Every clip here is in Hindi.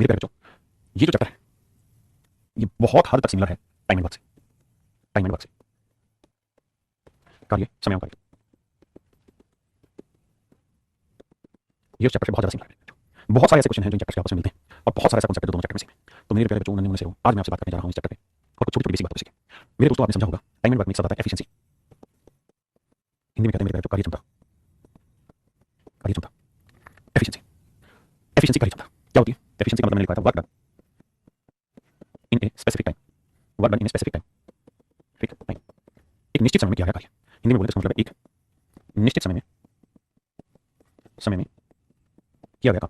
मेरे प्यारे बच्चों, ये जो चैप्टर है ये बहुत हद तक सिमिलर है टाइम एंड वर्क से। टाइम एंड वर्क से कार्य समय कार्य, ये चैप्टर से बहुत ज्यादा सिमिलर है। बहुत सारे ऐसे क्वेश्चन हैं जो इन चैप्टर से आपस में मिलते हैं और बहुत सारे ऐसे कॉन्सेप्ट है जो दोनों चैप्टर में सेम है। तो मेरे प्यारे बच्चों, नन्हे से हो, आज मैं आपसे बात करने जा रहा हूँ इस चैप्टर पे और कुछ छोटी छोटी बेसिक बातों को सीखें। मेरे दोस्तों, आपने समझा होगा टाइम एंड वर्क में एक शब्द आता है एफिशिएंसी। हिंदी में कहते हैं मेरे प्यारे बच्चों कार्य क्षमता। कार्य क्षमता, एफिशिएंसी। एफिशिएंसी कार्य क्षमता क्या होती है? एफिशिएंसी का मतलब मैंने लिखा था work done in a specific time. Work done in a specific time, ठीक टाइम, एक निश्चित समय में किया गया कार्य। हिंदी में बोले तो इसका मतलब है एक निश्चित समय में किया गया काम,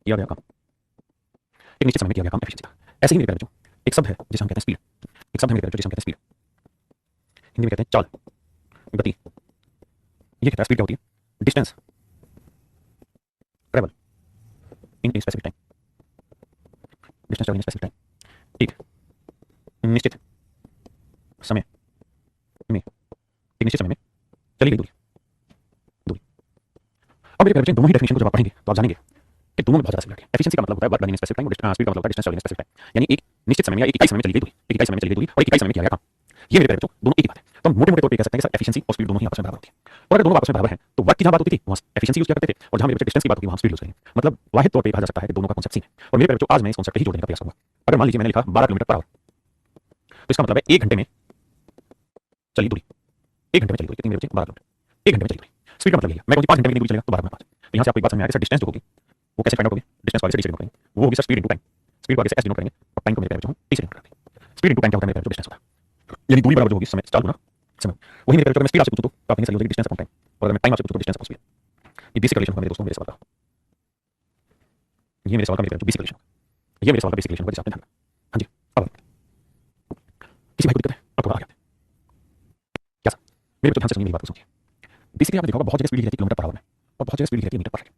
किया गया काम, एक निश्चित समय में किया गया काम एफिशिएंसी का। ऐसे ही मेरे प्यारे बच्चों एक शब्द है जिसे हम कहते हैं स्पीड। एक शब्द है मेरे प्यारे बच्चों जिसे हम कहते हैं स्पीड। हिंदी में कहते हैं चाल, गति। ये कहता है स्पीड क्या होती है? Distance travel in a specific time, distance travel in specific time, एक निश्चित समय में, एक निश्चित समय में चली गई दूरी। दूरी। अब मेरे प्यारे बच्चों दोनों ही डेफिनेशन को जब आप पढ़ेंगे तो आप जानेंगे कि दोनों में बहुत ज्यादा सिमिलर है। एफिशिएंसी का मतलब होता है work done in specific time और स्पीड का मतलब होता है distance travel in specific time, यानी एक निश्चित समय में या एक इकाई समय में चली गई दूरी, एक इकाई समय में चली गई दूरी और एक इकाई समय में किया गया काम। ये मेरे प्यारे बच्चों दोनों एक ही बात है। तो हम मोटे मोटे तौर पे कह सकते हैं कि सर एफिशिएंसी और स्पीड दोनों ही आपस में बराबर होती है। और अगर दोनों आपस में बराबर हैं तो वर्क की जहां बात होती थी वहां एफिशिएंसी यूज किया करते थे और जहां मेरे बच्चे डिस्टेंस की बात होती है वहां स्पीड यूज करेंगे। मतलब वाहिद तौर पे कहा जा सकता है कि दोनों का कांसेप्ट सेम है। और मेरे प्यारे बच्चों आज मैं इस कांसेप्ट को ही जोड़ने का प्रयास करूंगा। अगर मान लीजिए मैंने लिखा 12 किलोमीटर पर आवर, तो इसका मतलब है 1 घंटे में चली दूरी। 1 घंटे में चली दूरी कितनी मेरे बच्चे? 12 किलोमीटर। 1 घंटे में चली दूरी। स्पीड का मतलब यही है। मैं कहूं 5 घंटे में कितनी दूरी चलेगा तो 12 गुना 5। तो यहां से आपको एक बात समझ में आ गई सर डिस्टेंस जो होगी वो कैसे फाइंड आउट होगी? डिस्टेंस को आगे से डी से डिनोट करेंगे, वो होगी sir speed into time. Speed को आगे से एस डिनोट करेंगे और टाइम को मेरे प्यारे बच्चों हम टी से डिनोट करते हैं। स्पीड इनटू टाइम क्या होता है मेरे प्यारे बच्चों? डिस्टेंस होता है। यानी दूरी बराबर जो होगी समय चाल गुना समय। वही मेरे प्यारे बच्चों, मैं स्पीड आपसे पूछूं तो आप कहेंगे सर ये हो जाएगी डिस्टेंस अपॉन टाइम, और अगर मैं टाइम आपसे पूछूं तो डिस्टेंस अपॉन स्पीड। ये बेसिक रिलेशन होगा मेरे दोस्तों मेरे सवाल का। ये मेरे सवाल का मेरे बेसिक रिलेशन होगा। ये मेरे सवाल का बेसिक रिलेशन होगा जिसे आपने ध्यान रखना। हाँ जी। अब किसी भाई को दिक्कत है और थोड़ा आ गया क्या सर? मेरे बच्चों ध्यान से सुनिए मेरी बात को सुनिए। बेसिकली आपने देखा होगा बहुत जगह स्पीड लिखी रहती है किलोमीटर पर आवर में और बहुत जगह स्पीड लिखी रहती है मीटर पर सेकंड।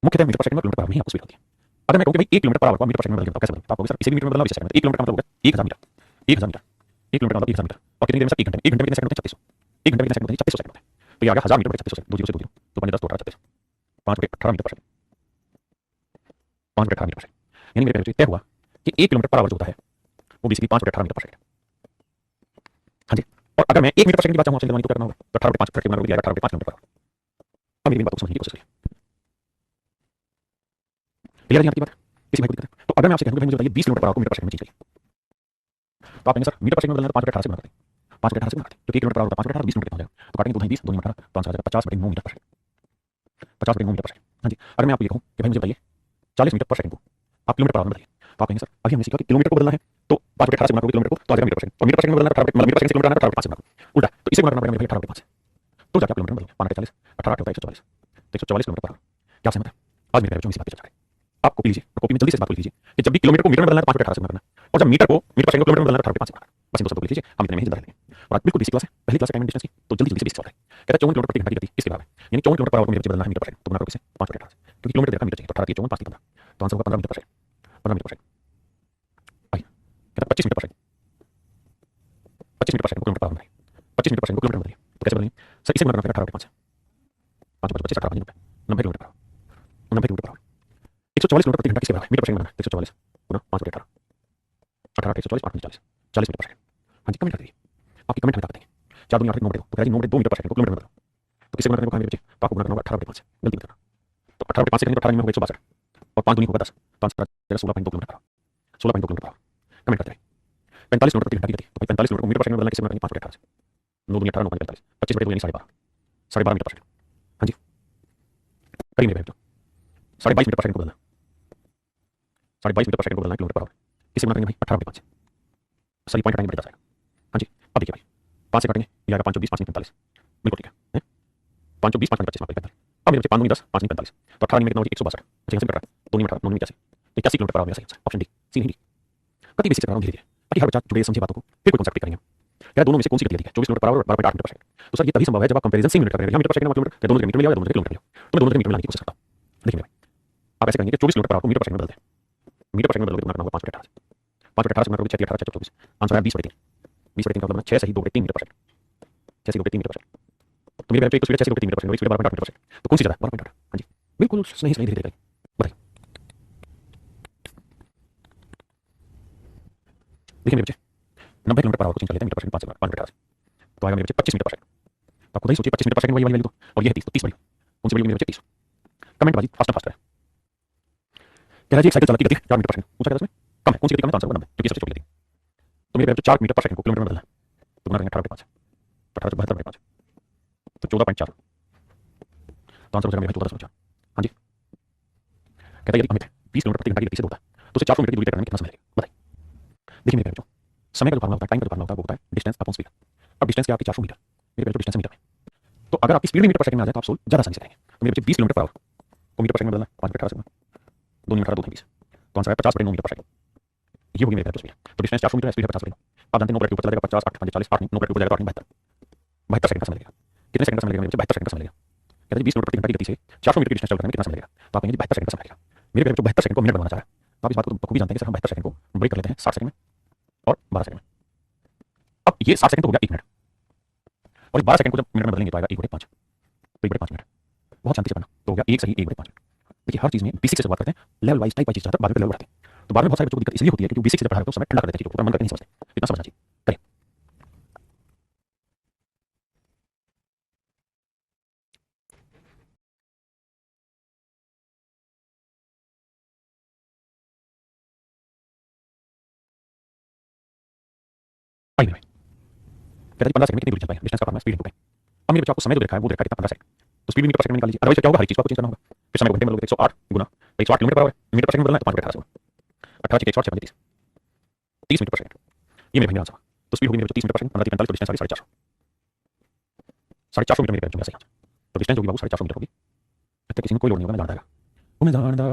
मुख्यतः मीटर पर सेकंड और किलोमीटर पर आवर में ही आपको स्पीड होती है। अगर मैं कहूं कि भाई 1 किलोमीटर पर आवर को मीटर पर सेकंड में बदल के बताओ कैसे बदलता है? तो आप कहोगे सर इसे भी मीटर में बदलना, इसे सेकंड में। 1 किलोमीटर का मतलब होगा 1000 मीटर। 1000 मीटर। 1 किलोमीटर मतलब 1000 मीटर। और कितनी देर में सर? 1 घंटे में। 1 घंटे में कितने सेकंड होते हैं? 3600। 1 घंटे में कितने सेकंड होते हैं? 3600 सेकंड होते हैं। तो ये आ गया 1000 मीटर बटे 3600 सेकंड। 2 0 से 2 0 तो बने 10 तो 18 36 5 बटे 18 मीटर पर सेकंड। 5 बटे 18 मीटर पर सेकंड। यानी मेरे प्यारे तय हुआ कि 1 किलोमीटर पर आवर जो होता है वो बेसिकली 5 बटे 18 मीटर पर सेकंड। हाँ जी। और अगर मैं 1 मीटर पर सेकंड की बात चाहूं आपसे तो करना होगा तो 18 बटे 5 प्रति गुना कर दिया 18 बटे 5 किलोमीटर पर आवर। अब मेरी बात को समझने की कोशिश करिए। क्लियर है आपकी बात? किसी भाई को दिक्कत है? तो अगर मैं आपसे कहूं कि भाई मुझे बताइए 20 किलोमीटर पर आवर को मीटर पर सेकंड में चेंज करिए, तो आप कहेंगे सर मीटर पर सेकंड में बदलना है तो 5 बटे 18 से गुणा करते हैं। 5 बटे 18 से गुणा करते हैं क्योंकि 1 किलोमीटर पर आवर होता है 5 बटे 18 20 मिनट कितना हो जाएगा? तो काटेंगे 2 20 2 18 तो आंसर आ जाएगा 50 बटे 9 मीटर पर सेकंड। 50 बटे 9 मीटर पर सेकंड। हाँ जी। अगर मैं आपको ये कहूं कि भाई मुझे बताइए 40 मीटर पर सेकंड को आप किलोमीटर पर आवर में बदलिए, तो आप कहेंगे सर अभी हमने सीखा कि किलोमीटर को बदलना है तो 5 बटे 18 से गुणा करोगे किलोमीटर को तो आ जाएगा मीटर पर सेकंड, और मीटर पर सेकंड में बदलना है 18 बटे मतलब मीटर पर सेकंड से किलोमीटर आना है 18 बटे 5 से गुणा करो। उल्टा तो इसे गुणा करना पड़ेगा मेरे भाई 18 बटे 5 से। तो जाके आप किलोमीटर में बदलो 5 बटे 40 18 होता है 144 तो 144 किलोमीटर पर आवर। क्या सहमत है? आज मेरे बच्चों इसी बात पे चर्चा करें। आप कॉपी लीजिए और कॉपी में जल्दी से इस बात को लिख लीजिए कि जब भी किलोमीटर को मीटर में बदलना है तो 5 बटे 18 से गुणा करना है और जब मीटर को मीटर पर सेकंड को किलोमीटर में बदलना है 18 बटे 5 से गुणा करना है। बस इन दो शब्दों को लिख लीजिए, हम इतने में ही जिंदा रहेंगे। और आज बिल्कुल बेसिक क्लास है, पहली क्लास है टाइम एंड डिस्टेंस की, तो जल्दी जल्दी से बेसिक सवाल है। कहता है 54 किलोमीटर प्रति घंटा की गति किसके बराबर है? यानी 54 किलोमीटर पर आवर को मेरे बच्चे बदलना है मीटर पर सेकंड तो गुणा करो किसे? 5 बटे 18 से, क्योंकि किलोमीटर देखा मीटर चाहिए तो 18 की 54 5 की 15 तो आंसर होगा 15 मीटर पर सेकंड। 15 मीटर पर सेकंड। आइए कहता है 25 मीटर पर सेकंड। 25 मीटर पर सेकंड को किलोमीटर पर आवर में 25 मीटर पर सेकंड को किलोमीटर में बदलिए तो कैसे बदलेंगे सर? इसे गुणा करना पड़ेगा 18 बटे 5 से। 5 5 25 18 90 kilometre per our. 90 kilometre per our. 144 kilometre प्रति घंटा किसके बराबर है? मीटर पर सेकंड में बनाना 144 गुना 5 बटे 18 18 144 8 40 40 मीटर पर सेकंड। हाँ जी। कमेंट कर दीजिए आपकी कमेंट हमें ताकत देंगे। 4 दूनी 8 9 बटे 2 तो कह 9 बटे 2 मीटर पर सेकंड को किलोमीटर में बदलो तो किससे गुणा करने को कहा मेरे बच्चे? तो आपको गुणा करना होगा 18 बटे 5 से। गलती मत करना। तो 18 बटे 5 से करेंगे तो 18 में होगा 162 और 5 दूनी होगा 10 तो आंसर आ जाएगा 16.2 kilometre per our. 16.2 kilometre per our. Comment करते रहिए। 45 किलोमीटर प्रति घंटा की गति तो 45 किलोमीटर को मीटर पर सेकंड में बदलना किससे गुणा करेंगे? 5 बटे 18 से। 9 दूनी 18 9 45 25 बटे 2 यानी 12.5 12.5 मीटर पर सेकंड। हाँ जी। करिए मेरे बच्चों 22.5 मीटर पर सेकंड को बदलना 22.5 मीटर पर सेकंड को बदलना किलोमीटर पर आवर। किससे गुणा करेंगे भाई? 18 बटे 5 से। सही पॉइंट हटाएंगे बटे 10 आएगा। हाँ जी। अब देखिए भाई 5 से काटेंगे ये आएगा 5 20 5 45 बिल्कुल ठीक है 5 20 5 25 45। अब मेरे बच्चे 5 10 5 45 तो 18 में कितना हो जाएगा? 162 अच्छा यहाँ से कट रहा है 2 में 18 9 में 81 तो 81 किलोमीटर पर आवर। मेरा सही आंसर ऑप्शन डी सी नहीं डी। कति बेसिक से कर रहा हूँ धीरे धीरे ताकि हर बच्चा जुड़े समझे बातों को फिर कोई कॉन्सेप्ट करेंगे। क्या दोनों में से कौन सी गति अधिक है? 24 किलोमीटर पर आवर और 12.8 मीटर पर सेकंड। तो सर ये तभी संभव है जब आप कंपैरिजन सेम यूनिट कर रहे हैं या मीटर पर सेकंड या किलोमीटर या दोनों मीटर में या दोनों किलोमीटर में तो मैं दोनों मीटर में लाने की कोशिश करता हूं। देखिए भाई आप ऐसे करेंगे कि 24 किलोमीटर पर आवर को मीटर पर सेकंड में बदलते हैं। मीटर पर सेकंड में बदलोगे तो गुणा करना होगा 5 बटे 18 से। 5 बटे 18 से गुणा करोगे 6 18 24 आंसर है 20 बटे 3। 20 बटे 3 का मतलब 6 सही 2 बटे 3 मीटर पर सेकंड। 6 सही 2 बटे 3 मीटर पर सेकंड। तो मेरे बच्चे एक तो स्पीड 6 बटे 3 मीटर पर सेकंड और एक स्पीड 12.8 मीटर पर सेकंड तो कौन सी ज्यादा है? 12.8। हां जी बिल्कुल सही सही धीरे धीरे बताइए। देखिए मेरे बच्चे 90 किलोमीटर पर आवर को चेंज कर लेते हैं मीटर पर सेकंड 5 से तो आएगा मेरे बच्चे 25 मीटर पर सेकंड। तो आप खुद ही सोचिए 25 मीटर पर सेकंड वही वाली वैल्यू तो, और ये है 30, तो 30 वाली कौन सी वैल्यू मेरे बच्चे 30। कमेंट बाजी फास्ट फास्ट करें। कह रहा है एक साइकिल चलाती गति 4 मीटर पर सेकंड, पूछा गया इसमें कम है, कौन सी गति कम है, तो आंसर होगा 90 क्योंकि सबसे छोटी गति। तो मेरे बच्चे 4 मीटर पर सेकंड को किलोमीटर में बदलना है तो गुना करेंगे 18/5, 18/72/5 तो 14.4, तो आंसर हो जाएगा मेरे 14.4। हाँ जी कहता है यदि अमित 20 किलोमीटर प्रति घंटा की गति से दौड़ता है तो उसे 400 मीटर की दूरी तय करने में कितना समय लगेगा बताइए। देखिए मेरे बच्चों समय का जो फार्मूला होता है, टाइम का जो फार्मूला होता है वो होता है डिस्टेंस अपॉन स्पीड। अब डिस्टेंस क्या आपकी 400 मीटर, मेरे बच्चों डिस्टेंस मीटर में, तो अगर आपकी स्पीड मीटर पर सेकंड में आ जाए तो आप सोल्व ज्यादा आसानी से करेंगे। तो मेरे बच्चे 20 किलोमीटर पर आवर को मीटर पर सेकंड में बदलना 5 मीटर 18 सेकंड 2 मीटर 18 2 20 तो आंसर है 50/9 मीटर पर सेकंड। ये होगी मेरे बच्चों स्पीड। तो डिस्टेंस 400 मीटर है, स्पीड है 50/9। आप जानते हैं 9 के ऊपर चला जाएगा 50 8 5 40 8 नहीं 9 के ऊपर जाएगा तो 8 72 72 सेकंड का समय लगेगा। कितने सेकंड का समय लगेगा मेरे बच्चे 72 सेकंड का समय लगेगा। कहते हैं 20 किलोमीटर प्रति घंटा की गति से 400 मीटर की डिस्टेंस कवर करने में कितना समय लगेगा, तो आप कहेंगे 72 सेकंड का समय लगेगा। मेरे बच्चों 72 सेकंड को मिनट बनवाना चाह रहा है तो आप इस बात को बखूबी जानते हैं कि सर हम 72 सेकंड को ब्रेक कर लेते हैं 60 सेकंड में और 12 सेकंड में। अब ये 60 सेकंड तो हो गया 1 मिनट, और 12 सेकंड को जब मिनट में बदलेंगे तो आएगा 1/5, तो 1/5 मिनट। बहुत शांति से पढ़ना, तो हो गया 1 सही 1/5 मिनट। देखिए हर चीज में बेसिक से बात करते हैं, लेवल वाइज टाइप वाइज चीज आता है, बाद में लेवल बढ़ाते हैं। तो बाद में बहुत सारे बच्चों को दिक्कत इसलिए होती है क्योंकि बेसिक से जब पढ़ा रहे हो तो समय ठंडा कर देते हैं चीजों को, मन करके नहीं समझते, इतना समझना चाहिए। करिए आइए मेरे कहता है 15 सेकंड में कितनी दूरी चल पाएंगे, डिस्टेंस का फार्मूला स्पीड इनटू टाइम। अब मेरे बच्चों आपको समय जो देखा है वो देखा कितना 15 सेकंड, तो स्पीड मीटर पर सेकंड में निकाल लीजिए, अदरवाइज क्या होगा हर एक चीज को आपको चेंज करना होगा। फिर समय को घंटे में लोगे 108 गुना 108 किलोमीटर पर आवर मीटर पर सेकंड बदलना है तो 5/18 होगा 18 108 30 30 मीटर पर सेकंड। ये मेरे भाई आंसर। तो स्पीड होगी मेरे बच्चों 30 मीटर पर सेकंड 15 45 तो डिस्टेंस आ गई 450 450 मीटर मेरे बच्चों में सही आंसर। तो डिस्टेंस होगी बाबू 450 मीटर होगी। इतना किसी में कोई लोड नहीं होगा, मैं जानता है वो मैं जानता।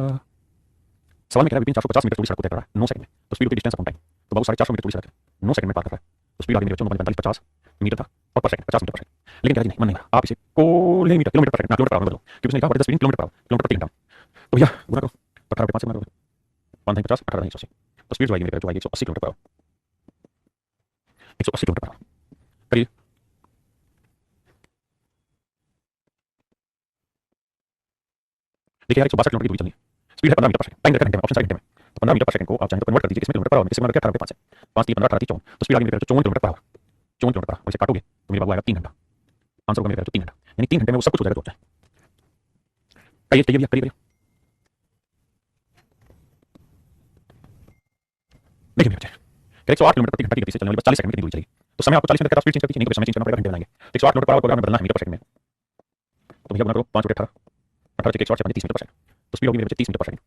सवाल में कह रहा है विपिन 450 मीटर पूरी सड़क को तय कर रहा है 9 सेकंड में, तो स्पीड होती डिस्टेंस अपॉन टाइम, तो बाबू 450 मीटर पूरी सड़क है 9 सेकंड में पार कर रहा है, तो स्पीड आ गई मेरे बच्चों 45 50 मीटर था और पर सेकंड 50 मीटर पर सेकंड। लेकिन कह रहा जी नहीं मन नहीं रहा, आप इसे किलोमीटर किलोमीटर पर सेकंड ना किलोमीटर पर आवर बदलो क्योंकि उसने लिखा what is the speed kilometre per our kilometre प्रति घंटा। तो भैया गुना करो 18/5 से गुना करो 5 50 18 180 तो स्पीड जो आएगी मेरे बच्चों आएगी 180 kilometre per our 180 kilometre per our. करिए देखिए यार 162 किलोमीटर की दूरी चलनी है, स्पीड है 15 मीटर पर सेकंड, टाइम देखा घंटे में, ऑप्शन सारे घंटे में, तो 15 मीटर पर सेकंड को आप चाहें तो कन्वर्ट कर दीजिए किसमें किलोमीटर पर आवर में, किसमें 18/5 से 5 3 15 18 30 54 तो स्पीड आ गई मेरे 54 kilometre per our 54 kilometre per our. और इसे काटोगे तो मेरे बाबू आएगा 3 घंटा, आंसर होगा मेरे 3 घंटा, यानी 3 घंटे में वो सब कुछ हो जाएगा। तो करिए करिए भैया करिए। देखिए मेरे बच्चे 108 किलोमीटर प्रति घंटा की गति से चलने वाली बस 40 सेकंड में कितनी दूरी चलेगी, तो समय आपको 40 मिनट का स्पीड चेंज कर दीजिए, नहीं तो समय चेंज करना पड़ेगा, घंटे में बनाएंगे। 108 किलोमीटर पर आवर को अगर हमें बदलना है मीटर पर सेकंड में, तो भैया गुना करो 5 18 18 108 से 30 मीटर पर सेकंड, तो स्पीड होगी मेरे बच्चे 30 मीटर पर सेकंड,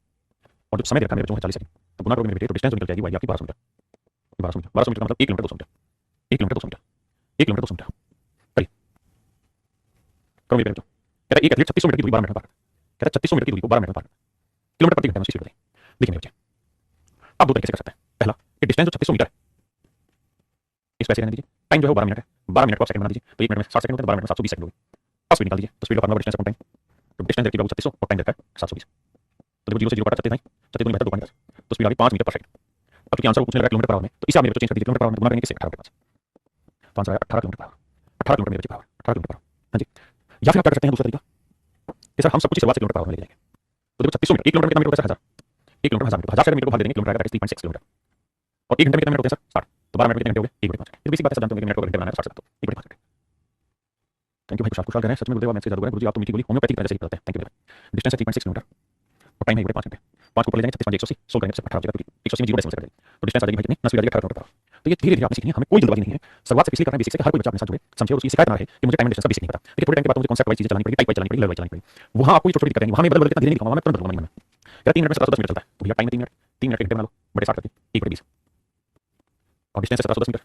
और जो समय देखा मेरे बच्चों 40 सेकंड, तो गुना करोगे मेरे बेटे तो डिस्टेंस जो निकल जाएगी वो आएगी आपकी 1200 मीटर। 1200 मीटर का मतलब 1 kilometre 200 metre, 1 kilometre 200 metre, 1 kilometre 200 metre. करिए करो मेरे बच्चों। कहता है एक एथलीट 3600 मीटर की दूरी 12 मिनट में पार करता है, कहता है 3600 मीटर की दूरी को 12 मिनट में पार करता है, किलोमीटर प्रति घंटे में उसकी स्पीड बताइए। देखिए मेरे बच्चे आप दो तरीके से कर सकते हैं, पहला कि डिस्टेंस जो 3600 मीटर है इस पैसे रहने दीजिए, टाइम जो है वो 12 मिनट है, 12 मिनट को आप सेकंड बना दीजिए तो 1 मिनट में 60 सेकंड होता है, 12 मिनट में 720 सेकंड होगी। अब स्पीड निकाल दीजिए, तो स्पीड का फार्मूला डिस्टेंस अपॉन टाइम, तो डिस्टेंस देखिए बाबू 3600 और टाइम देखा है 720, तो देखो 0 से 0 काटा 36 नहीं 36 दूनी बेहतर 2 तो स्पीड आ गई 5 मीटर पर सेकंड। अब क्योंकि आंसर को पूछने लगा किलोमीटर पर आवर में, तो इसे आप मेरे बच्चों चेंज कर दीजिए किलोमीटर पर आवर में, गुना करेंगे किससे 18/5 तो आंसर आएगा 18 किलोमीटर पर आवर, 18 किलोमीटर मेरे बच्चे per hour, 18 kilometre per our. हाँ जी, या फिर आप क्या कर सकते हैं दूसरा तरीका कि सर हम सब कुछ शुरुआत से किलोमीटर पर आवर में ले जाएंगे, तो देखो 3600 मीटर 1 किलोमीटर में कितना मीटर होता है 1000, 1 किलोमीटर 1000 मीटर, 1000 से मीटर को भाग दे देंगे, किलोमीटर आएगा 3.6 किलोमीटर, और 1 घंटे में कितने मिनट होते हैं सर 60, तो 12 मिनट में कितने घंटे हो गए 1/5। ये बेसिक बात है, सब जानते होंगे मिनट को घंटे बनाना है 60 से, तो 1/5 घंटे। थैंक यू भाई, खुशहाल खुशहाल कह रहे हैं, सच में गुरुदेव आप मैसेज जादू है गुरुजी, आप तो मीठी बोली होम्योपैथिक तरह से ही करते हैं। Thank you. डिस्टेंस है 3.6 किलोमीटर और टाइम है 5 घंटे, 5 को ऊपर ले जाएंगे 36 180 सोल्व करेंगे 18 हो जाएगा, 180 में 0 डेसिमल से कट जाएगी, तो डिस्टेंस आ जाएगी भाई कितनी 10 स्पीड आ जाएगी 18 किलोमीटर पर आवर। तो ये धीरे धीरे आपने सीखनी है, हमें कोई जल्दबाजी नहीं है, शुरुआत से इसलिए कर रहे हैं बेसिक से, हर कोई बच्चा अपने साथ जुड़े समझे और उसकी शिकायत ना रहे कि मुझे टाइम एंड डिस्टेंस का बेसिक नहीं पता। देखिए थोड़े टाइम के बाद मुझे कॉन्सेप्ट वाइज चीजें चलानी पड़ेगी, टाइप वाइज चलानी पड़ेगी, लेवल वाइज चलानी पड़ेगी, वहां आपको छोटी छोटी दिक्कत आएंगी, वहां मैं बदल बदल के धीरे नहीं दिखाऊंगा, वहां मैं तुरंत बदलूंगा नहीं मैं। क्या 3 मिनट में 1710 मीटर चलता है, तो भैया टाइम में 3 मिनट के घंटे बना लो, बड़े 60 करके 1/20 और डिस्टेंस है 1710 मीटर,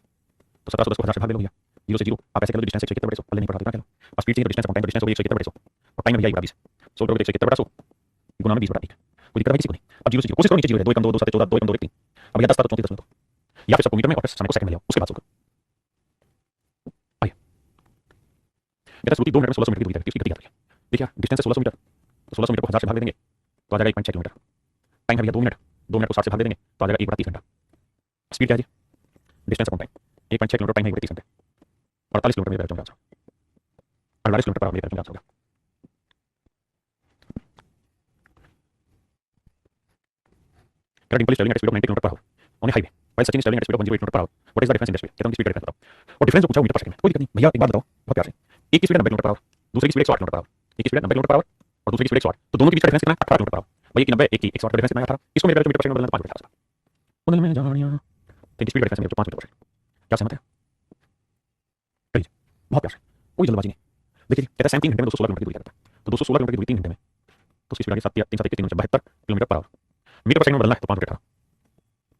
तो 1710 को 1000 से भाग ले लो भैया, 0 से 0 आप ऐसे कर लो, डिस्टेंस 171 बटे 100 पहले नहीं पढ़ा था क्या, और स्पीड चाहिए तो डिस्टेंस अपॉन टाइम, डिस्टेंस होगी 171 बटे 100 और टाइम भैया 1/20 सोल्व करोगे 171 बटा 100 गुना में 20 बटा 1, कोई दिक्कत है किसी को नहीं। अब 0 से 0 कोशिश करो नीचे 0 है, 2 1 2 2 7 14 2 1 2 1 3, अब भैया 10 7 34 10 में, तो या फिर सबको मीटर में और समय को सेकंड में ले आओ, उसके बाद सोल्व करो। आइए बेटा श्रुति 2 मिनट में 1600 मीटर की दूरी तय की, उसकी गति क्या है। देखिए डिस्टेंस है 1600 मीटर, तो 1600 मीटर को 1000 से भाग दे देंगे तो आ जाएगा 1.6 किलोमीटर, टाइम है भैया 2 मिनट, 2 मिनट को 60 से भाग दे देंगे तो आ जाएगा 1/30 घंटा। स्पीड क्या है जी, distance upon time, 1.6 kilometre, time है 1/30 घंटे, 48 किलोमीटर मेरे बच्चों का आंसर, 48 किलोमीटर पर आवर मेरे बच्चों का आंसर होगा। Dimple sterling at speed of 90 kilometre per hour on a highway भाई Sachin is travelling at speed of 108 kilometre per hour, what is the difference in the speed, कहता हूं स्पीड का डिफरेंस बताओ। और डिफरेंस जो पूछा वो मीटर पर सेकंड में, कोई दिक्कत नहीं भैया, एक बात बताओ बहुत प्यार से, एक की स्पीड 90 किलोमीटर पर आवर, दूसरे की स्पीड 108 किलोमीटर पर आवर, एक की स्पीड 90 किलोमीटर पर आवर और दूसरे की स्पीड 108, तो दोनों के बीच का डिफरेंस कितना है 18 किलोमीटर पर आवर। भाई एक की 90 एक की 108 का डिफरेंस कितना है 18, इसको मेरे मीटर पर सेकंड में बदलना 5 मीटर आता है। उन्होंने मैं जानिया तो स्पीड का डिफरेंस मेरे 5 मीटर पर सेकंड, क्या सहमत है? कहिए बहुत प्यार से, कोई जल्दबाजी नहीं। देखिए कहता है 3 घंटे में 216 किलोमीटर की दूरी करता है, तो 216 किलोमीटर की दूरी 3 घंटे में, तो उसकी स्पीड आ गई 7 3 7 21 72 किलोमीटर पर आवर, मीटर पर सेकंड में बदलना है तो 5 मीटर 18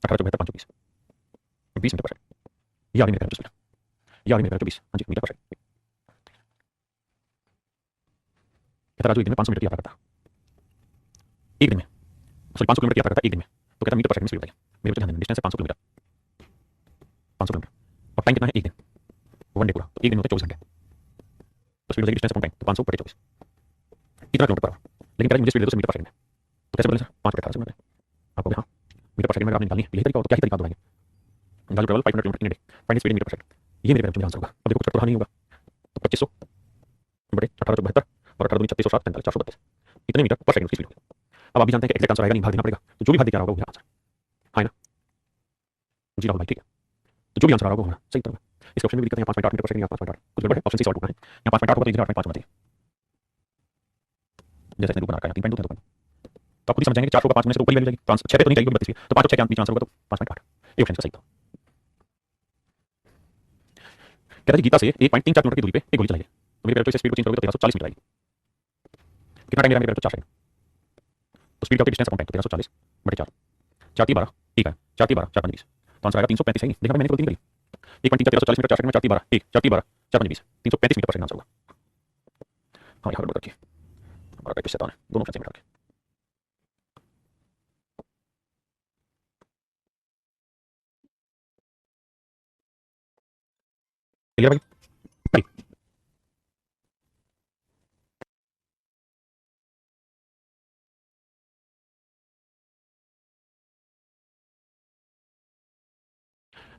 18 72 520 20 मीटर पर सेकंड, ये आ गई मेरे 24 मीटर, ये आ गई मेरे 24 हाँ जी मीटर पर सेकंड। कहता राजू एक दिन में 500 मीटर की यात्रा करता, एक दिन में सॉरी 500 किलोमीटर की यात्रा करता एक दिन में, तो कहता मीटर पर सेकंड में स्पीड बताइए। मेरे को ध्यान देना, डिस्टेंस है 500 किलोमीटर, 500 किलोमीटर और टाइम कितना है एक दिन, वन डे पूरा, तो एक दिन होता है 24 घंटे, तो स्पीड हो जाएगी डिस्टेंस अपॉन टाइम, तो 500 बटे 24 कितना किलोमीटर पर आवर। लेकिन कहता मुझे स्पीड दे दो मीटर पर सेकंड में, तो कैसे बदले सर 5 बटे 18 से बदले आपको, हाँ मीटर पर सेकंड में आपने निकालनी है, यही तरीका हो तो क्या ही तरीका दोगे, गाड़ी travel 500 kilometre in day, find speed metre पर सेकंड, ये मेरे पे आंसर होगा। अब देखो कुछ तो नहीं होगा, तो 2500 बटे 1872 और 18 दूनी 3607 45 432 इतने मीटर पर सेकंड की स्पीड होगी। अब आप भी जानते हैं कि एग्जैक्ट आंसर आएगा नहीं, भाग देना पड़ेगा, तो जो भी भाग दे के आ रहा होगा वो आंसर है ना जी राहुल भाई, ठीक है। तो जो भी आंसर आ रहा होगा वो होना सही उत्तर होगा। इस ऑप्शन में भी दिक्कत है, 5.8 मीटर पर सेकंड या 5.8 कुछ गड़बड़ है, ऑप्शन सी सॉल्व करना है, यहाँ 5.8 होगा तो इधर 8.5 होना चाहिए, जैसे इसने बना रखा है 3.2 है, तो आप खुद ही समझ जाएंगे कि 4 को 5 में से ऊपर ही वैल्यू जाएगी, तो आंसर 6 पे तो नहीं जाएगी 32 पे, तो 5 और 6 के बीच आंसर होगा तो 5.8, ये ऑप्शन इसका सही था। कहता है गीता से 1.34 किलोमीटर की दूरी पे एक गोली चलाई है, तो मेरे पैर से स्पीड को चेंज करोगे तो 1340 मीटर आएगी, कितना टाइम मेरा पैर 4 सेकंड, तो स्पीड का डिस्टेंस अपॉन टाइम तो 1340 बटे 4 4 3 12 ठीक है 4 3 12 4 5 20, तो आंसर आएगा 335 है। देखा मैंने गलती नहीं करी, 1.34 1340 मीटर 4 सेकंड में 4 3 12 1 4 3 12 4 5 20 335 मीटर पर सेकंड आंसर होगा। हाँ यहाँ गड़बड़ रखिए, हमारा प्रैक्टिस शैतान है, दोनों ऑप्शन से मिटा के क्लियर भाई भाई।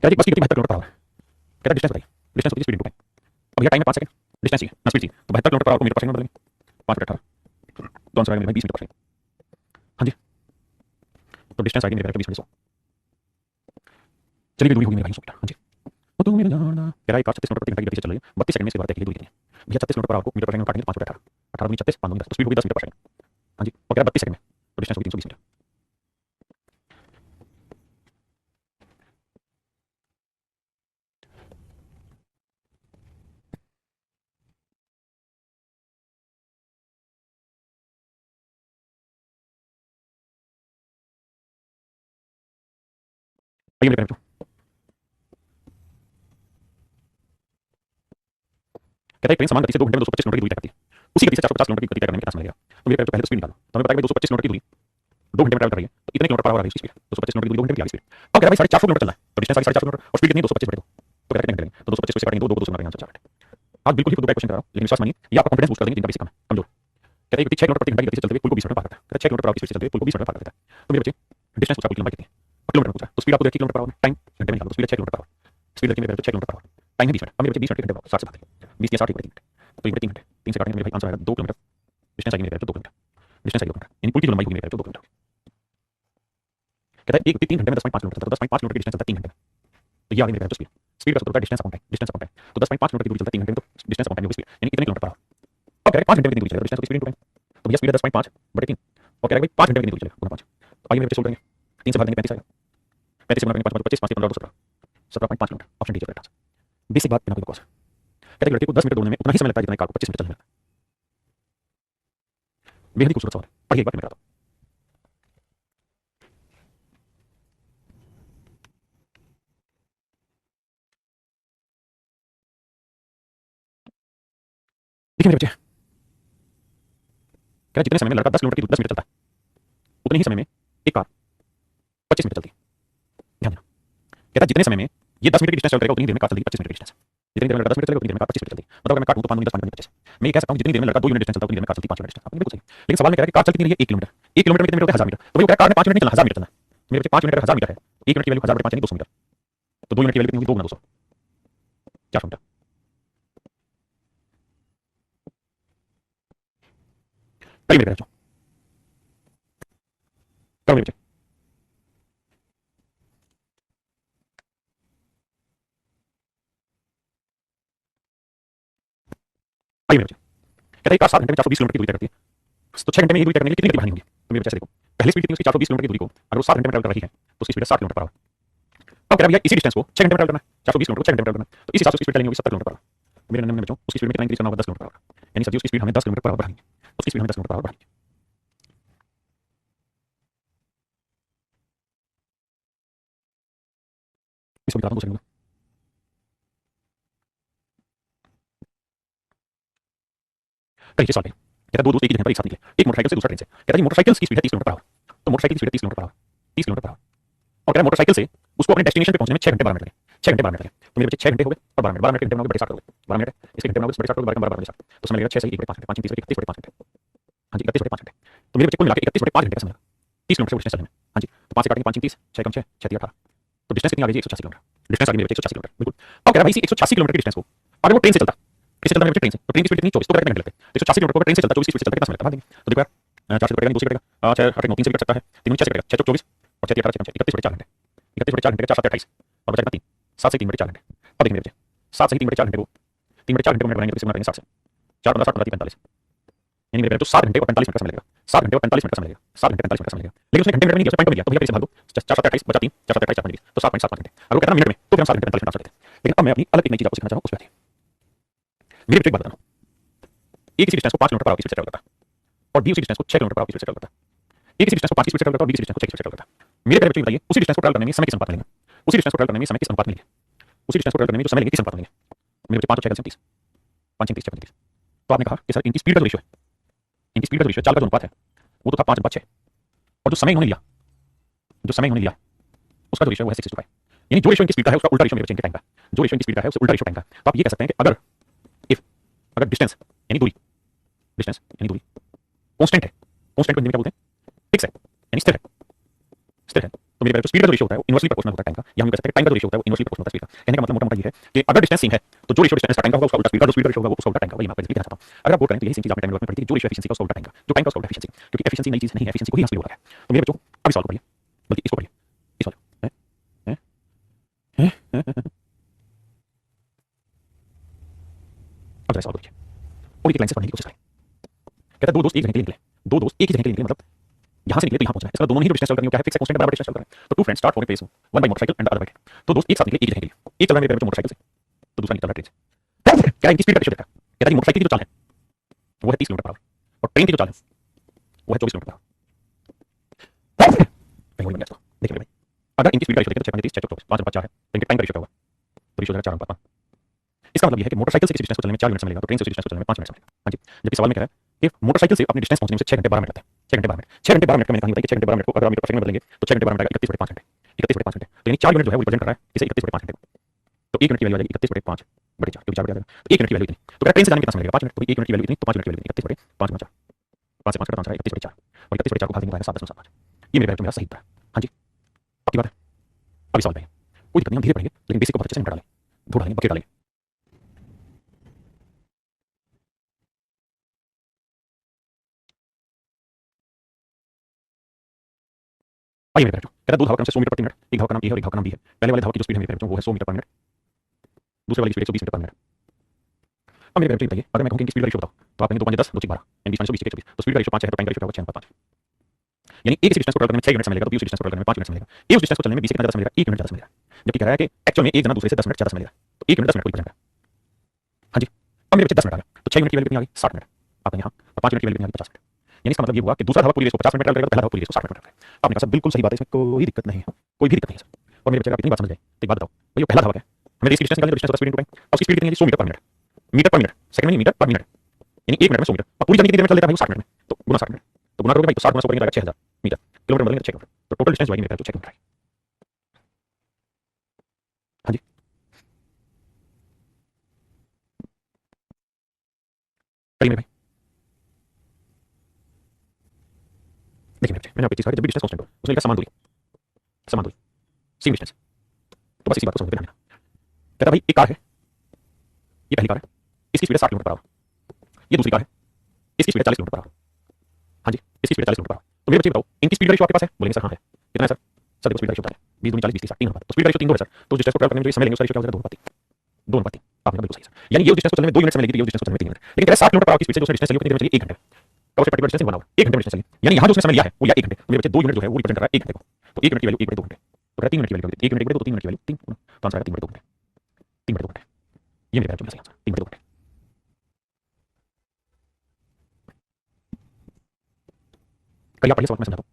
कहता है बस की गति 72 किलोमीटर पर आवर, कहता है डिस्टेंस बताइए, डिस्टेंस होती है स्पीड इनटू टाइम, अब यह टाइम है 5 सेकंड, डिस्टेंस चाहिए ना स्पीड चाहिए, तो 72 किलोमीटर पर आवर को मीटर पर सेकंड में बदलेंगे 5 बटे 18, तो आंसर आएगा मेरे भाई 20 मीटर पर सेकंड। हाँ जी, तो डिस्टेंस आएगी मेरे भाई 20 मीटर 100, चलिए दूरी होगी मेरे भाई 100 मीटर। हाँ जी, तो तू मेरा जाना कह रहा है 36 किलोमीटर प्रति घंटे की गति से चल रही है, 32 सेकंड में इसके द्वारा तय की गई दूरी कितनी है भैया, 36 किलोमीटर पर आवर को मीटर पर सेकंड में काटेंगे 5 बटे 18 18 दूनी 36 5 दूनी 10, तो स्पीड होगी 10 मीटर पर सेकंड। हाँ जी, और कह रहा है 32 सेकंड में, तो डिस्टेंस होगी 320 मीटर। आइए मेरे कहता है ट्रेन समान गति से 2 घंटे में 225 किलोमीटर की दूरी तय करती है, उसी गति से 450 किलोमीटर की गति तय करने में कितना समय लगेगा, तो मेरे पहले तो स्पीड निकालो, तो हमें पता है 225 किलोमीटर की दूरी 2 घंटे में ट्रैवल कर रही है, तो इतने किलोमीटर पर आवर आ रही है उसकी स्पीड, 225 किलोमीटर की दूरी 2 घंटे की आ रही स्पीड। अब कह रहा है भाई 450 किलोमीटर चलना है, तो डिस्टेंस आ गई 450 किलोमीटर और स्पीड कितनी 225 बटे 2, तो कहते हैं कितने घंटे लगेंगे, तो 225 से काटेंगे 2 2 2 आंसर 4 घंटे। आज बिल्कुल ही खुद का क्वेश्चन कर रहा हूं, लेकिन विश्वास मानिए ये आपका कॉन्फिडेंस बूस्ट कर देंगे जिनका बेसिक कम है कमजोर। कहते हैं 6 किलोमीटर प्रति घंटे की गति से चलते हुए पुल को 20 मिनट में पार करता है, कहता है 6 किलोमीटर की स्पीड से चलते हुए पुल को 20 मिनट में पार कर देता है, तो मेरे बच्चे डिस्टेंस पूछा पुल की लंबाई कितनी है और किलोमीटर पूछा, तो स्पीड आपको देखिए किलोमीटर पर आवर, टाइम घंटे में निकालो, तो speed 6 kilometre per our, speed देखिए मेरे 6 किलोमीटर पर आवर, टाइम है 20 मिनट, अब मेरे बच्चे 20 मिनट के घंटे 60 से बात है 20 या 60 3 घंटे, तो ये 3 घंटे 3 से काटेंगे मेरे भाई आंसर आएगा 2 किलोमीटर, डिस्टेंस आएगी मेरे 2 किलोमीटर, डिस्टेंस आएगी 2 किलोमीटर, यानी पुल की जो लंबाई होगी मेरे 2 किलोमीटर। कहता है एक व्यक्ति 3 घंटे में 10.5 किलोमीटर चलता है, 10.5 किलोमीटर की डिस्टेंस चलता है 3 घंटे में, तो ये आ गई मेरे स्पीड, स्पीड का सूत्र होता है distance upon time, distance upon time, तो 10.5 किलोमीटर की दूरी चलता है 3 घंटे में, तो डिस्टेंस अपॉन टाइम होगी स्पीड, यानी कितने किलोमीटर पर आवर। अब कह रहे हैं 5 घंटे में कितनी दूरी चलेगा, डिस्टेंस होगी स्पीड इनटू टाइम, तो भैया स्पीड है 10.5 बटे 3 और कह रहा है भाई 5 घंटे में कितनी दूरी चलेगा गुना 5, तो आइए मेरे बच्चे सोल्व करेंगे, 3 से भाग देंगे 35 आएगा, 35 से गुना करेंगे 5 25 5 15 17 17.5 किलोमीटर, ऑप्शन डी है करेक्ट आंसर। बेसिक बात बिना कोई बकवास, कहते हैं लड़के को 10 मीटर दौड़ने में उतना ही समय लगता है जितना एक कार को 25 मीटर चलने में लगता है, बेहद ही खूबसूरत सवाल है, पढ़िए एक बार मैं बताता हूं। देखिए मेरे बच्चे, कह रहा है जितने समय में लड़का 10 किलोमीटर की 10 मीटर चलता है उतने ही समय में एक कार 25 मीटर चलती है, ध्यान देना। कहता है जितने समय में ये 10 मीटर की डिस्टेंस चल करेगा उतनी देर में कार चलेगी 25 मीटर की डिस्टेंस, जितनी देर में लड़का 10 मीटर चलेगा उतनी देर में कार 25 मीटर चलती है, मतलब अगर मैं काटूं तो 5 10 5 25, मैं ये कह सकता हूं जितनी देर में लड़का 2 यूनिट डिस्टेंस चलता है उतनी देर में कार चलती 5 यूनिट डिस्टेंस, आपने बिल्कुल सही, लेकिन सवाल में कह रहा है कि कार चलती कितनी रही है 1 किलोमीटर, 1 किलोमीटर में कितने मीटर होते हैं 1000 मीटर, तो वो कह रहा है कार ने 5 यूनिट नहीं चलना 1000 मीटर चलना है, मेरे बच्चे 5 यूनिट अगर 1000 मीटर है 1 यूनिट की वैल्यू 1000 बटे 5 यानी 200 मीटर, तो 2 यूनिट की वैल्यू कितनी होगी 2 गुना 200 400 मीटर। करिए मेरे बच्चों, करो मेरे बच्चे, आइए मेरे बच्चे, कहता है कार 7 घंटे में 420 किलोमीटर की दूरी तय करती है, तो 6 घंटे में ये दूरी तय करने के लिए कितनी गति बढ़ानी होगी? तो मेरे बच्चे देखो, पहली स्पीड कितनी उसकी 420 किलोमीटर की दूरी को अगर वो 7 घंटे में ट्रैवल कर रही है तो उसकी स्पीड है 60 किलोमीटर पर आवर। अब कह रहा है भैया इसी डिस्टेंस को 6 घंटे में ट्रैवल करना है, 420 किलोमीटर को 6 घंटे में ट्रैवल करना है, तो इस हिसाब से स्पीड चलेंगे होगी 70 किलोमीटर पर आवर। मेरे नन्हे बच्चों उसकी स्पीड में कितना इंक्रीज करना होगा? 10 किलोमीटर पर आवर, यानी सर जी उसकी स्पीड हमें 10 किलोमीटर पर आवर बढ़ानी है, उसकी स्पीड हमें 10 किलोमीटर पर आवर बढ़ानी है। इसको बताता हूँ दूसरे नंबर, कहीं सॉल्व कहता है दो दोस्त एक ही जगह पर एक साथ निकले, एक मोटरसाइकिल से दूसरा ट्रेन से, कहता है मोटरसाइकिल की स्पीड है 30 किलोमीटर पर आवर, तो मोटरसाइकिल की स्पीड है 30 kilometre per our, 30 kilometre per our, और कह रहा है मोटरसाइकिल से उसको अपने डेस्टिनेशन पे पहुंचने में 6 घंटे 12 मिनट लगे, 6 घंटे 12 मिनट लगे, तो मेरे बच्चे 6 घंटे हो गए और 12 मिनट, 12 मिनट के घंटे में बड़े स्टार्ट हो गए, 12 मिनट है इसके घंटे में बड़े स्टार्ट हो गए, 12 बड़े स्टार्ट, तो समय लगेगा 6 से 1 बड़े 5 घंटे, 5 30 31 5 घंटे, हाँ जी 31 बड़े 5 घंटे, तो मेरे बच्चे कुल मिला के 31 बड़े 5 घंटे का समय लगा, 30 किलोमीटर डिस्टेंस चलने में, हाँ जी, तो 5 से काटेंगे 5 30, 6 कम 6 6 3 18, तो डिस्टेंस कितनी आ गई? 186 किलोमीटर, डिस्टेंस आ गई मेरे बच्चे 186 किलोमीटर, बिल्कुल। अब कह रहा है भाई इसी 186 किलोमीटर की डिस्टेंस को अगर वो ट्रेन से चलता, किससे चलता मेरे बच्चे? ट्रेन से, तो ट्रेन की स्पीड कितनी? 24, तो कितने घंटे लगते? 186 किलोमीटर को ट्रेन से चलता 24 की स्पीड से चलता कितना समय लगता? देंगे तो देखो यार 4 से कटेगा 2 से कटेगा, 6 8 9 3 से कट सकता है, 3 6 से कटेगा, 6 चौक 24 और 6 18 6 31 बड़े 4 घंटे, 31 बड़े 4 घंटे का 4 7 28 और बचा 3 7 से 3 बड़े 4 घंटे। अब देखिए मेरे बच्चे 7 से 3 बड़े 4 घंटे को 3 बड़े 4 घंटे को मिनट बनाएंगे तो किससे बनाएंगे? 7 से 4 15 7 15 45, यानी मेरे बच्चे 7 घंटे और 45 मिनट का समय लगेगा, 7 घंटे और 45 मिनट का समय लगेगा, 7 घंटे 45 मिनट का समय लगेगा, लेकिन उसने घंटे मिनट में नहीं दिया, उसने पॉइंट में दिया, तो भैया कैसे भाग दो? 4 7 28 बचा 3 4 7 28 4 25 तो 7.75 घंटे, अगर वो कहता मिनट में तो फिर हम 7 घंटे 45 मिनट आंसर देते हैं। लेकिन अब मैं अपनी अलग एक नई चीज आपको सिखाना चाहूँ, उस पे मेरे बच्चे एक बात बताना, एक इसी डिस्टेंस को 5 किलोमीटर पर आवर की स्पीड से ट्रैवल करता है और बी उसी डिस्टेंस को 6 किलोमीटर पर आवर की स्पीड से ट्रैवल करता है, एक इसी डिस्टेंस को 5 की स्पीड से ट्रैवल करता है और बी इसी डिस्टेंस को 6 की स्पीड से ट्रैवल करता है। मेरे पहले बच्चे बताइए उसी डिस्टेंस को ट्रैवल करने में समय किस अनुपात में लेंगे? उसी डिस्टेंस को ट्रैवल करने में समय किस अनुपात में लेंगे? उसी डिस्टेंस को ट्रैवल करने में जो समय लेंगे किस अनुपात में लेंगे? मेरे बच्चे 5 और 6 30 5 30 6 35, तो आपने कहा कि सर इनकी स्पीड का जो रेशियो है, इनकी स्पीड का जो रेशियो चाल का जो अनुपात है वो तो था 5:6 और जो समय इन्होंने लिया, जो समय इन्होंने लिया उसका जो रेशियो है 6:5, यानी जो रेशियो इनकी स्पीड का है उसका उल्टा रेशियो मेरे बच्चे इनके टाइम का, जो रेशियो इनकी स्पीड का है उससे उल्टा रेशियो टाइम का। तो आप ये कह सकते हैं कि अगर इफ अगर डिस्टेंस यानी दूरी, डिस्टेंस यानी दूरी कांस्टेंट है, कांस्टेंट को हिंदी में क्या बोलते हैं? फिक्स है यानी स्थिर है, स्थिर है, तो मेरे जो स्पीड का जो रेशियो होता है वो इनवर्सली प्रोपोर्शनल होता है टाइम का, या हम कह सकते हैं टाइम का जो रेशियो होता है वो इनवर्सली प्रोपोर्शनल होता है स्पीड का। कहने का मतलब मोटा मोटा ये है कि अगर डिस्टेंस सेम है तो जो रेशियो डिस्टेंस का टाइम का होगा उसका उल्टा स्पीड का, जो स्पीड का रेशियो होगा वो उसका उल्टा टाइम का। वही मैं आपको कहना चाहता हूं, अगर आप बोल रहे हैं तो यही सेम चीज आपने टाइम में पढ़ी थी, जो रेशियो एफिशिएंसी का उसका उल्टा टाइम का, जो टाइम का उसका उल्टा एफिशिएंसी, क्योंकि एफिशिएंसी नई चीज नहीं है, एफिशिएंसी को ही हासिल हो रहा है। तो मेरे बच्चों अभी सॉल्व करिए, बल्कि इसको पढ़िए, इस वाले हैं हैं अब जरा सॉल्व करिए और एक लाइन से पढ़ने की कोशिश करें। कहता है दो दोस्त एक जगह के लिए निकले, दो दोस्त एक ही जगह के लिए निकले, मतलब यहां से निकले तो यहां पहुंचना है, इसका दोनों ही डिस्टेंस ट्रैवल करनी है, क्या है? फिक्स है, कांस्टेंट बराबर डिस्टेंस ट्रैवल करना है। तो two friends start for a place, one by motorcycle and the other bike, तो दोस्त एक साथ निकले एक जगह के लिए, एक चल रहा है मेरे मोटरसाइकिल से तो दूसरा निकल रहा है ट्रेन से। क्या इनकी स्पीड का रेशियो देखा? कहता है मोटरसाइकिल की जो चाल है वो है 30 किलोमीटर पर आवर और ट्रेन की जो चाल है वो है 24 किलोमीटर पर आवर। कहीं वही बन गया। देखिए भाई अगर इनकी स्पीड का रेशियो देखें तो 6 30 6 24 5 4 है, तो इनके टाइम का रेशियो क्या होगा? तो रेशियो हो जाएगा 4:5। इसका मतलब यह है कि मोटरसाइकिल से किसी डिस्टेंस को चलने में 4 मिनट समय लगेगा तो ट्रेन से उस डिस्टेंस को चलने में 5 मिनट समय लगेगा। हाँ जी, जबकि सवाल में कह रहा है कि मोटरसाइकिल से अपने डिस्टेंस पहुंचने में 6 घंटे 12 मिनट लगते हैं, 6 घंटे 12 मिनट, 6 घंटे 12 मिनट का मैंने कहा कि 6 घंटे 12 मिनट को अगर आप मीटर पर सेकंड में बदलेंगे तो 6 घंटे 12 मिनट आएगा 31 बटे 5 घंटे, 31 बटे 5 घंटे, तो यानी 4 यूनिट जो है वो रिप्रेजेंट कर रहा है इसे 31 बटे 5 घंटे को, तो 1 यूनिट की वैल्यू आ जाएगी 31 बटे 5 बटे 4, क्योंकि 4 बटे आ जाएगा, तो 1 यूनिट की वैल्यू इतनी, तो ट्रेन से जाने में कितना समय लगेगा? 5 मिनट, तो 1 यूनिट की वैल्यू इतनी, तो 5 यूनिट की वैल्यू इतनी, 31 बटे 5 गुना 4, 5 से 5 कटा 5 31 बटे 4 और 31 बटे 4 को भाग देंगे 7 10 7 5, ये मेरे मेरा सही उत्तर है। हाँ जी आपकी बात है, अभी सवाल है, कोई दिक्कत नहीं, हम धीरे पढ़ेंगे लेकिन बेसिक को बहुत अच्छे से निपटा लेंगे, धो डालेंगे बकेट डालेंगे। आइए मेरे बच्चों, कहता है दो धावक क्रम से 100 मीटर प्रति मिनट, एक धावक का नाम ए है और एक धावक का नाम बी है। पहले वाले धावक की जो स्पीड है मेरे बच्चों वो है 100 मीटर पर मिनट, दूसरे वाले की स्पीड 120 मीटर पर मिनट। अब मेरे बच्चों बताइए अगर मैं कहूं कि इनकी स्पीड का रेशियो बताओ तो आप कहेंगे 2 5 10 2 6 12 यानी 20 120 124, तो स्पीड का रेशियो 5 है तो टाइम का रेशियो क्या होगा? 6:5, यानी एक इसी डिस्टेंस को ट्रैवल करने में 6 मिनट समय लगेगा तो बी उसी डिस्टेंस को ट्रैवल करने में 5 मिनट समय लगेगा। ए उस डिस्टेंस को चलने में बी से कितना ज्यादा समय लगेगा? 1 मिनट ज्यादा समय लगेगा, जबकि कह रहा है कि एक्चुअल में एक जना दूसरे से 10 मिनट ज्यादा समय लगेगा, तो 1 मिनट 10 मिनट को रिप्रेजेंट करेगा। हाँ जी अब मेरे बच्चे 10 मिनट आ गए तो 6 मिनट की वैल्यू कितनी आ गई? 60 मिनट, आप यहाँ और 5 मिनट की वैल्यू कितनी आ गई? 50 मिनट, यानी इसका मतलब ये हुआ कि दूसरा धावक पूरी रेस को 50 मिनट ट्रैवल करेगा तो पहला धावक पूरी रेस को 60 मिनट ट्रैवल करेगा। आपने कहा सर बिल्कुल सही बात है, इसमें कोई दिक्कत नहीं है, कोई भी दिक्कत नहीं है सर। और मेरे बच्चे आप इतनी बात समझ गए तो एक बात बताओ भाई, वो पहला धावक है, हमें रेस की डिस्टेंस निकालनी है तो डिस्टेंस का स्पीड इनटू टाइम, और उसकी स्पीड कितनी है? 100 मीटर पर मिनट, मीटर पर मिनट, सेकंड में नहीं मीटर पर मिनट, यानी 1 मिनट में 100 मीटर, और पूरी जर्नी कितनी देर में चल लेता है भाई? 60 मिनट में, तो गुना 60 मिनट, तो गुना करोगे भाई तो 60 गुना 100 करेंगे 6000 मीटर, किलोमीटर बदलेंगे तो 6 किलोमीटर, तो टोटल डिस्टेंस जो आएगी मेरे बच्चों 6 किलोमीटर। हाँ जी करिए मेरे भाई, देखिए मेरे बच्चे मैंने आपको एक चीज कहा कि जब भी डिस्टेंस कांस्टेंट हो उसमें लिखा समान दूरी, समान दूरी, सेम डिस्टेंस, तो बस इसी बात को समझ में ध्यान देना। कहता भाई एक कार है, ये पहली कार है, इसकी स्पीड है 60 किलोमीटर पर आवर, ये दूसरी कार है, इसकी स्पीड है 40 किलोमीटर पर आवर। हाँ जी इसकी स्पीड है 40 किलोमीटर पर आवर, तो मेरे बच्चे बताओ इनकी स्पीड का रेशियो आपके पास है? बोलेंगे सर हाँ है, कितना है सर? सर देखो स्पीड का रेशियो बताया 20 2 40 20 30 3 अनुपात, तो स्पीड का रेशियो 3 2 है सर, तो जिस डिस्टेंस को ट्रैवल करने में जो समय लेंगे उसका रेशियो क्या हो जाएगा? 2 अनुपात 3, 2 अनुपात 3, आपने कहा बिल्कुल बिल्कुल सही सर। यानी ये डिस्टेंस को चलने में 2 यूनिट समय लगेगी, ये डिस्टेंस को चलने में 3 मिनट। लेकिन कह रहा है 60 किलोमीटर पर आवर की स्पीड से जो डिस्टेंस चाहिए कितनी देर में चाहिए? 1 घंटे। तो उसे पर्टिकुलर डिस्टेंस 1 आवर, 1 घंटे में डिस्टेंस चाहिए। यानी यहाँ जो उसने समय लिया है वो या 1 घंटे, तो मेरे बच्चे 2 यूनिट जो है वो रिप्रेजेंट कर रहा है 1 घंटे को। तो 1 मिनट की वैल्यू 1/2 घंटे, तो कह रहा है 3 मिनट की वैल्यू 1 मिनट 1/2 तो 3 मिनट की वैल्यू 3, तो आंसर आएगा 3/2 घंटे, 3/2 घंटे। ये मेरा जो सही आंसर 3/2 घंटे। कल आप पढ़िए सवाल मैं समझाता हूँ।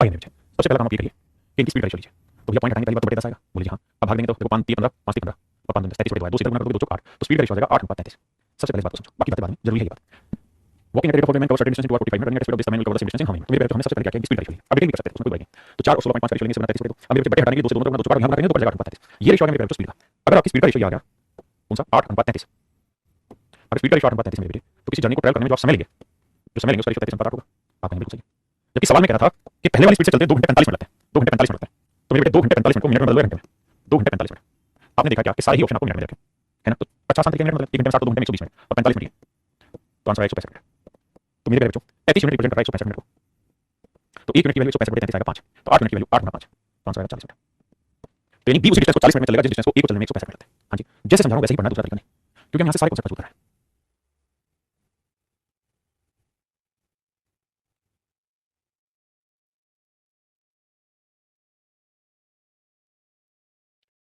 आइए मेरे बच्चे, सबसे पहला काम आप ये करिए कि इनकी स्पीड का रेशियो लीजिए। तो भैया पॉइंट हटाने के बाद बटे 10 आएगा, बोलिए हाँ। अब भाग देंगे तो देखो 5 3 15 5 3 15 और 5 2 33 बटे 2 से गुणा करोगे 2 4 8, तो स्पीड का रेशियो आ जाएगा 8:33। सबसे पहले इस बात को समझो, बाकी बातें बाद में, जरूरी है ये बात। Walking at the rate of 4 man cover certain distance to 45 minute, running at speed of this man will cover the same distance in how many. तो मेरे हमने सबसे पहले क्या किया, स्पीड का रेशियो लिया। अब डिटेल कर सकते हैं, उसमें कोई बात नहीं। तो 4 और 16.5 का रेशियो लेंगे, 33 बटे 2। अब मेरे बटे हटाने के लिए 2 से 2 गुणा 2 4 यहां करेंगे तो पड़ जाएगा 8:33। ये रेशियो आ गया मेरे स्पीड का। अगर आपकी स्पीड का रेशियो ये आ गया कौन सा 8:33, अगर स्पीड का रेशियो 8:33 मेरे बेटे, तो किसी जर्नी को ट्रैवल करने में जो आप समय लेंगे, जो समय लेंगे उसका रेशियो 33 अनुपात 8 होगा। आप कहेंगे बिल्कुल सही। जबकि सवाल में कह रहा था कि पहले वाली स्पीड से चलते 2 घंटे 45 मिनट लगते हैं, 2 घंटे 45 मिनट लगते हैं। तो मेरे बेटे 2 घंटे 45 मिनट को मिनट में बदल दो, घंटे में 2 घंटे 45 मिनट। आपने देखा क्या कि सारे ही ऑप्शन आपको मिनट में रखे है ना। तो 50 तरीके मिनट मतलब 1 घंटे में 60 तो 2 घंटे में 120 मिनट और 45 मिनट। तो आंसर 165 मिनट। तो मेरे बच्चों 33 मिनट रिप्रेजेंट कर रहा है 165 मिनट को। तो 1 मिनट की वैल्यू 165 बटे 33 आएगा 5, तो 8 मिनट की वैल्यू 8 गुणा 5, तो आंसर आएगा 40 मिनट। तो यानी बी उसी डिस्टेंस को 40 मिनट में चलेगा जिस डिस्टेंस को ए को चलने में 165 मिनट लगते हैं। हां जी, जैसे समझा रहा हूं वैसे ही पढ़ना है, दूसरा तरीका नहीं, क्योंकि हम यहां से सारे कॉन्सेप्ट कर रहे हैं।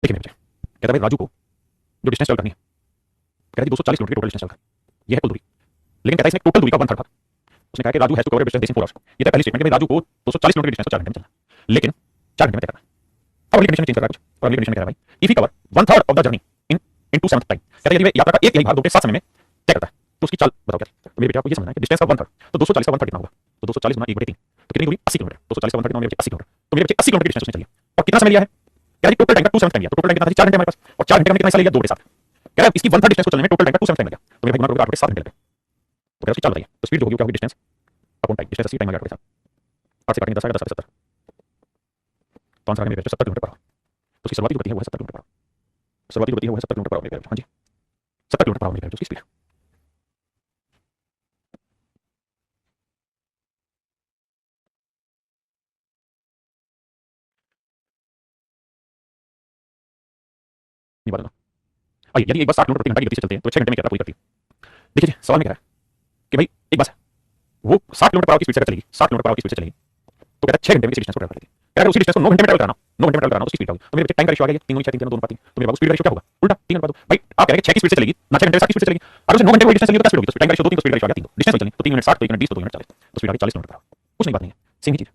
देखिए मेरे बच्चे, कहता है भाई राजू को जो डिस्टेंस ट्रैवल करनी है, कहता है 240 किलोमीटर की टोटल डिस्टेंस ट्रैवल करनी है, ये है कुल दूरी। लेकिन कहता है इसने टोटल दूरी का 1/3 भाग। उसने कहा कि Raju has to cover distance in 4 hours. ये था पहली स्टेटमेंट कि भाई राजू को 240 किलोमीटर की डिस्टेंस को 4 घंटे में चलना है, लेकिन 4 घंटे में तय करना है। अब अगली कंडीशन चेंज कर रहा है कुछ, और अगली कंडीशन में कह रहा है भाई if he cover 1/3 of the journey in 2/7 time. कहता है यदि वह यात्रा का एक भाग 2/7 समय में तय करता है तो उसकी चाल बताओ क्या थी। तो मेरे बेटे आपको ये समझना है कि डिस्टेंस का 1/3, तो 240 का 1/3 कितना होगा, तो 240 गुना 1/3 तो कितनी दूरी 80 किलोमीटर। 240 का 1/3 कितना मेरे बच्चे 80 किलोमीटर। तो मेरे बच्चे 80 किलोमीटर की डिस्टेंस उसने चली है और कितना समय लिया है, कह रहा है टोटल टाइम का 2/7 टाइम लिया। तो टोटल टाइम कितना था 4 घंटे हमारे पास, और 4 घंटे में कितना हिस्सा लिया 2/7। कह रहा है इसकी 1/3 डिस्टेंस को चलने में टोटल टाइम का 2/7 टाइम लगा। तो मेरे भाई गुना करोगे 8/7 घंटे लगे। तो क्या उसकी चाल बताइए। तो स्पीड जो होगी क्या होगी, distance upon time. Distance 80 time आ गया 8/7, 8 से काटेंगे 10 आएगा, 10 70। तो आंसर आ गया मेरे बच्चे 70 किलोमीटर पर आवर। तो उसकी शुरुआती जो गति है वो है 70 किलोमीटर पर आवर। शुरुआती जो गति है वो है 70 किलोमीटर पर आवर मेरे बच्चे। हां जी, 70 किलोमीटर पर आवर मेरे बच्चे उसकी स्पीड। नहीं बात ना। आइए, यदि एक बार 60 किलोमीटर प्रति घंटा की गति से चलते हैं तो 6 घंटे में क्या पूरी करती है। देखिए जी, सवाल में कह रहा है कि भाई एक बात है, वो 60 किलोमीटर पर आवर की स्पीड से चलेगी, 60 किलोमीटर पर आवर की स्पीड से चलेगी, तो कहता है 6 घंटे में किसी डिस्टेंस को ट्रैवल कर लेगी। कह रहा है उसी डिस्टेंस को 9 घंटे में ट्रैवल कराना, 9 घंटे में ट्रैवल कराना, उसकी स्पीड क्या होगी। तो मेरे बच्चे टाइम का रेशियो आ गया, 3 गुनी 6 3 2 पाती, तो मेरे बाबू स्पीड का रेशियो क्या होगा, उल्टा 3 अनुपात 2। भाई आप कह रहे हैं 6 की स्पीड से चलेगी ना 6 घंटे 60 की स्पीड से चलेगी, और उसे 9 घंटे में डिस्टेंस चलेगी तो क्या स्पीड होगी। तो टाइम का रेशियो 2 3 तो स्पीड का रेशियो आ गया 3, डिस्टेंस चलेगी तो 3 मिनट 60 तो 1 मिनट 20 तो 2 मिनट 40, तो स्पीड आ गई 40 किलोमीटर पर आवर। कुछ नहीं बात नहीं है, सेम ही चीज।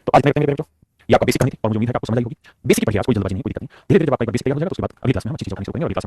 तो आज मेरे बच्चों ये आपका बेसिक कहानी थी और मुझे उम्मीद है कि आपको समझ आई होगी। बेसिक पढ़िए, आज कोई जल्दबाजी नहीं, कोई दिक्कत नहीं, धीरे धीरे जब आपका एक बार बेसिक तैयार हो जाएगा तो उसके बाद अगली क्लास में हम अच्छी चीजें पढ़नी शुरू करेंगे। अगली क्लास में